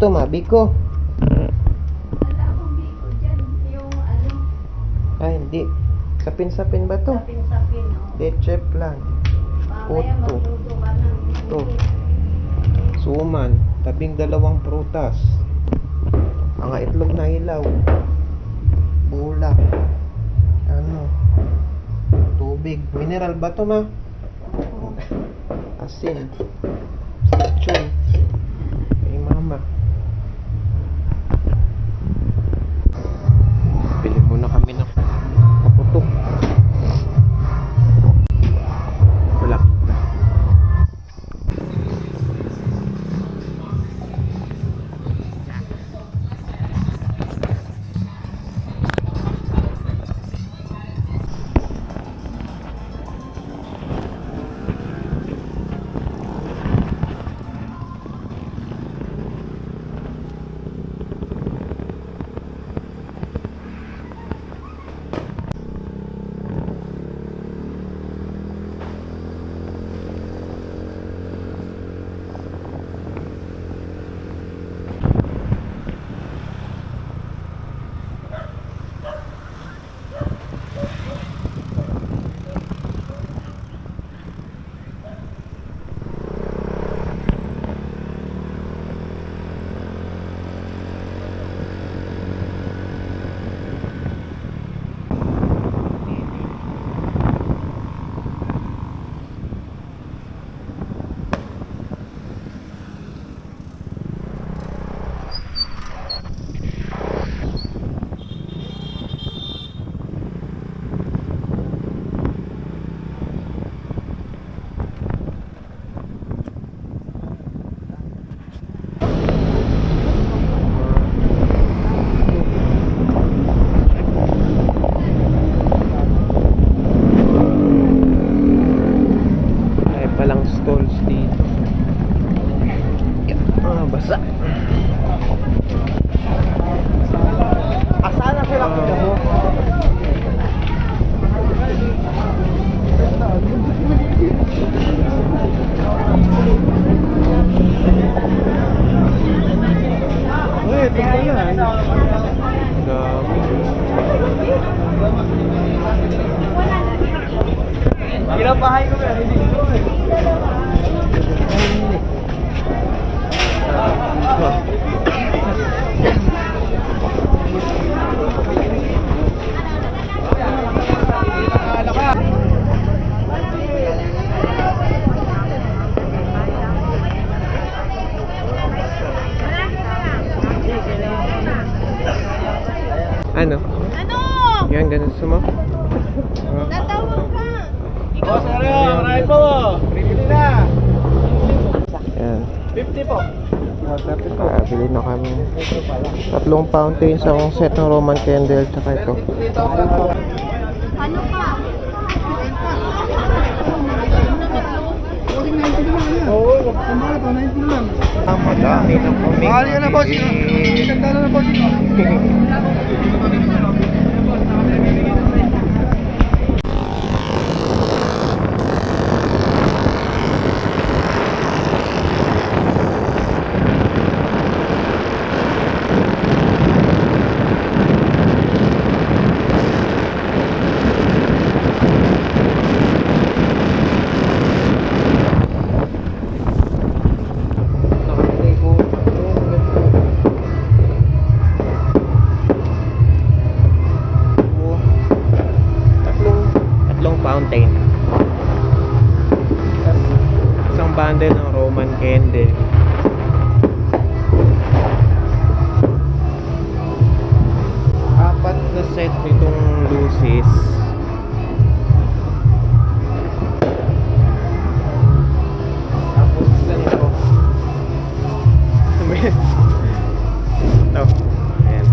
to, mabiko. Wala akong biko dyan. Yung ano, Ay, hindi. Sapin-sapin ba to? sapin-sapin, oh. Leche plan. Mamaya Puto. magluto ka ng Ito. Suman. Tabing 2 prutas. Mga itlog na hilaw. Bulak. Ano? Tubig. Mineral ba to, ma? Asin. Lechon. Kay mama. Bili muna kami ng kaputok. Wala. Stalls dito. Basa. Asa na sila ko mo? Uy, ito pa yan. Dami. Pinapahay ko ba? Hindi ko eh. Ano? Yan, ganun sumo. Natawag ka. Oh, Seryo, maraming po. Bili na. Yan. 50 po. Bili na kami. 3 fountain sa akong set ng Roman candle. Tsaka ito. Ano ka? Oo, kumara pa 19 lang. Madami ng kuming. Mahal yan na boss. Ganda na boss. Fountain. Isang bundle ng Roman candle. Apat na set nitong lucis. Tapos ganito. Ito. Ayan.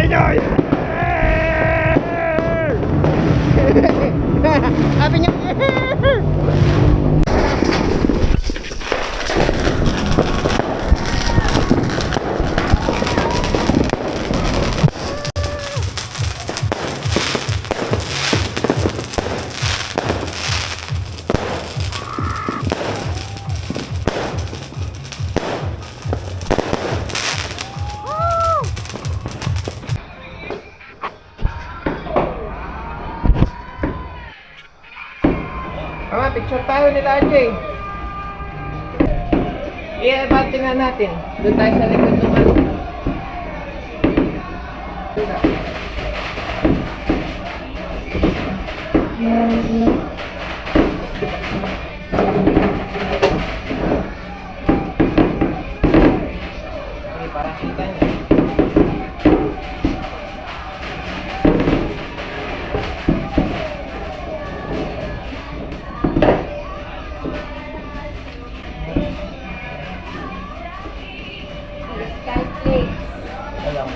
New Year! Happy New Year! Tama, picture tayo nila AJ. I-abante nga natin. Doon tayo sa likod ng ano. Okay, para kita niyo. Skyflakes. Alam.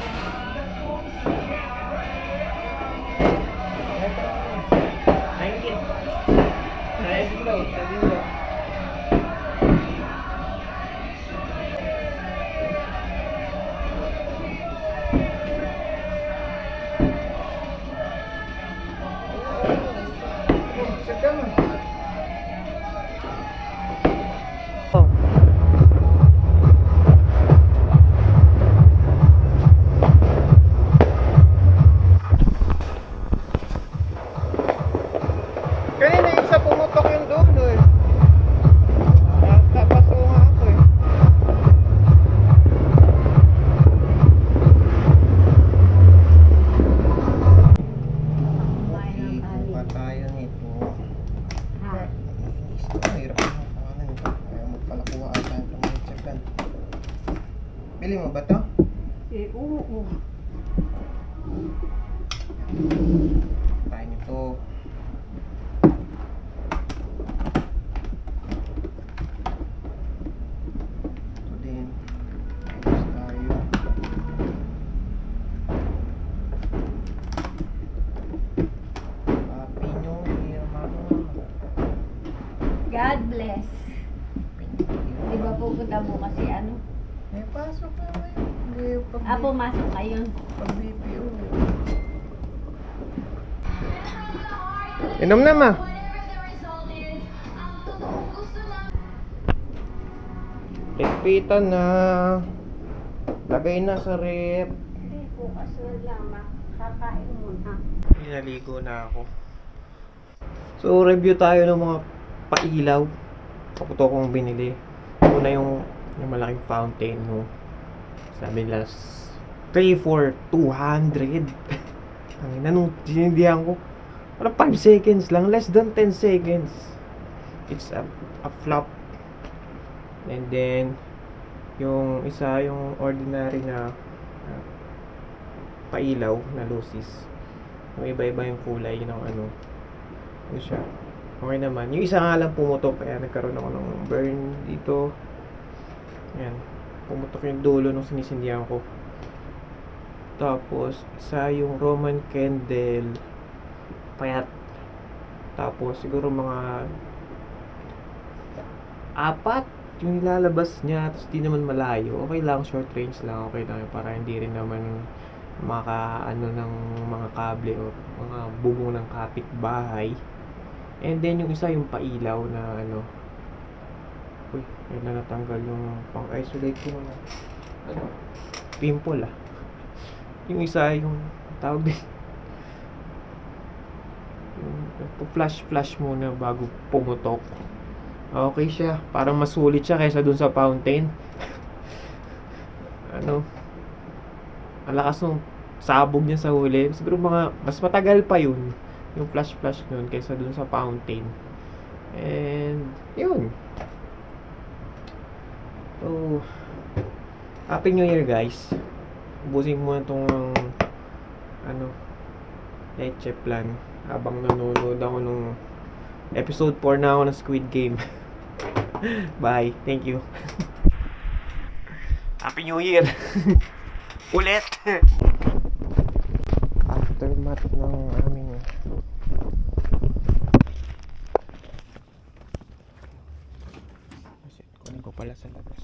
Kanina isa pumutok yung dulo eh. Tapaso nga ako eh. Kuha tayo nito. Hirap na pangalan ito. Kaya magpalakuha ata yung pamalitsakan. Bili mo ba ito? Oo. Tayo nito. Ito din. Tapos tayo. Happy New Year, mama. God bless. Di ba pupunta mo kasi ano? May pasok na ngayon. Hindi, Pumasok ngayon. pag BPO. Inom na ma. Ligpitan na. Lagay na sa rep. Hindi, bukas na lang. Kakain muna. Naligo na ako. So, review tayo ng mga pailaw. Ito kong binili. Una yung malaking fountain, no. Sabi nila 3 for 200. Ang ina nung sinindihan ko. Parang 5 seconds lang. Less than 10 seconds. It's a flop. And then, yung isa, yung ordinary na pailaw na lucis. Yung iba-iba yung kulay ng ano. Ano siya. Okay naman. Yung isa nga lang pumutok. Kaya nagkaroon ako ng burn dito. Ayan. Pumutok yung dulo nung sinisindihan ko. Tapos, isa yung Roman candle. Payat. Tapos, siguro mga 4 yung nilalabas niya. Tapos, di naman malayo. Okay lang. Short range lang. Okay lang. Para hindi rin naman ano ng mga kable o mga bubong ng kapitbahay. And then, yung isa yung pailaw na ano. Uy, yun na natanggal yung pang-isolate ko na ano, pimple ah. Yung isa yung tawag din yung flash muna bago pumutok. Okay siya, parang masulit siya kaysa dun sa fountain. Ano, ang lakas nung sabog niya sa huli. Siguro mga mas matagal pa yun yung flash nun kaysa dun sa fountain. And yun. So, Happy New Year guys. Ubusin mo itong ano, leche plan habang nanonood ako nung episode 4 na ako ng Squid Game. Bye. Thank you. Happy New Year. Ulit. mat ng aming kunin ko pala sa labas.